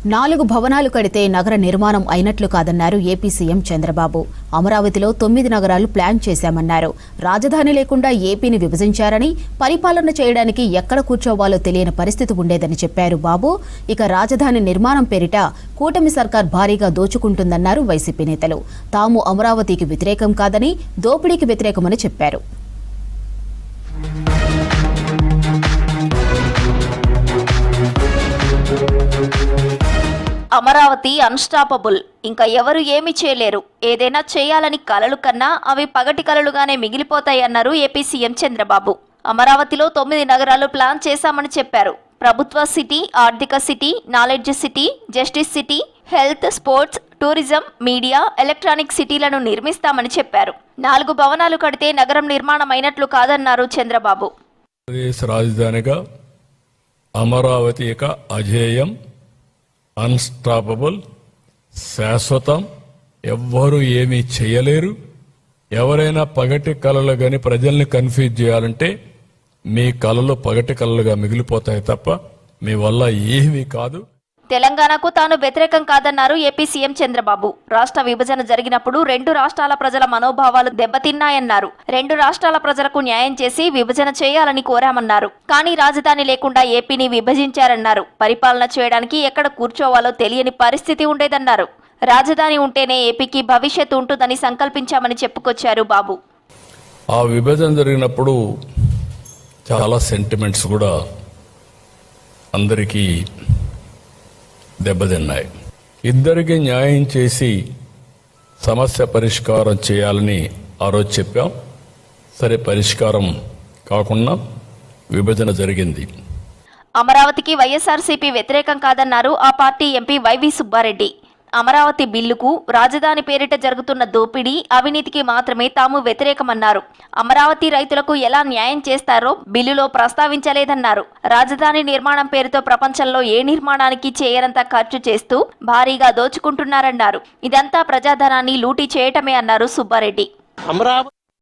4 భవనాలు కడితే నగర నిర్మాణం అయినట్లు కాదన్నారు ఏపీ సీఎం చంద్రబాబు. అమరావతిలో 9 నగరాలు ప్లాన్ చేశామన్నారు. రాజధాని లేకుండా ఏపీని విభజించారని, పరిపాలన చేయడానికి ఎక్కడ కూర్చోవాలో తెలియని పరిస్థితి ఉండేదని చెప్పారు బాబు. ఇక రాజధాని నిర్మాణం పేరిట కూటమి సర్కార్ భారీగా దోచుకుంటుందన్నారు వైసీపీ నేతలు. తాము అమరావతికి వ్యతిరేకం కాదని, దోపిడీకి వ్యతిరేకమని చెప్పారు. అమరావతి అన్స్టాపబుల్, ఇంకా ఎవరు ఏమీ చేయలేరు. ఏదైనా చేయాలని కలలు కన్నా అవి పగటి కలలుగానే మిగిలిపోతాయన్నారు ఏపీ సీఎం చంద్రబాబు. అమరావతిలో 9 నగరాలు ప్లాన్ చేశామని చెప్పారు. ప్రభుత్వ సిటీ, ఆర్థిక city, knowledge city, justice city, health, sports, tourism, media, electronic సిటీలను నిర్మిస్తామని చెప్పారు. 4 భవనాలు కడితే నగరం నిర్మాణం అయినట్లు కాదన్నారు చంద్రబాబు. రాజధానిగా అమరావతి అజేయం, అన్స్టాపబుల్, శాశ్వతం, ఎవ్వరూ ఏమీ చేయలేరు. ఎవరైనా పగటి కళలు గాని ప్రజల్ని కన్ఫ్యూజ్ చేయాలంటే మీ కళలు పగటి కళలుగా మిగిలిపోతాయి తప్ప మీ వల్ల ఏమీ కాదు. తెలంగాణకు తాను వ్యతిరేకం కాదన్నారు ఏపీ సీఎం చంద్రబాబు. రాష్ట్ర విభజన జరిగినప్పుడు 2 రాష్ట్రాల ప్రజల మనోభావాలు దెబ్బతిన్నాయన్నారు. 2 రాష్ట్రాల ప్రజలకు న్యాయం చేసి విభజన చేయాలని కోరామన్నారు. కానీ రాజధాని లేకుండా ఏపీని విభజించారన్నారు. పరిపాలన చేయడానికి ఎక్కడ కూర్చోవాలో తెలియని పరిస్థితి ఉండేదన్నారు. రాజధాని ఉంటేనే ఏపీకి భవిష్యత్తు ఉంటుందని సంకల్పించామని చెప్పుకొచ్చారు బాబు. ఆ విభజన జరిగినప్పుడు చాలా సెంటిమెంట్స్ కూడా అందరికీ దెబ్బతిన్నాయి. ఇద్దరికి న్యాయం చేసి సమస్య పరిష్కారం చేయాలని ఆ రోజు చెప్పాం. సరే, పరిష్కారం కాకుండా విభజన జరిగింది. అమరావతికి వైఎస్ఆర్సీపీ వ్యతిరేకం కాదన్నారు ఆ పార్టీ ఎంపీ వైవి సుబ్బారెడ్డి. అమరావతి బిల్లుకు, రాజధాని పేరిట జరుగుతున్న దోపిడీ, అవినీతికి మాత్రమే తాము వ్యతిరేకమన్నారు. అమరావతి రైతులకు ఎలా న్యాయం చేస్తారో బిల్లులో ప్రస్తావించలేదన్నారు. రాజధాని నిర్మాణం పేరుతో ప్రపంచంలో ఏ నిర్మాణానికి చేయనంత ఖర్చు చేస్తూ భారీగా దోచుకుంటున్నారన్నారు. ఇదంతా ప్రజాధనాన్ని లూటీ చేయటమే అన్నారు సుబ్బారెడ్డి.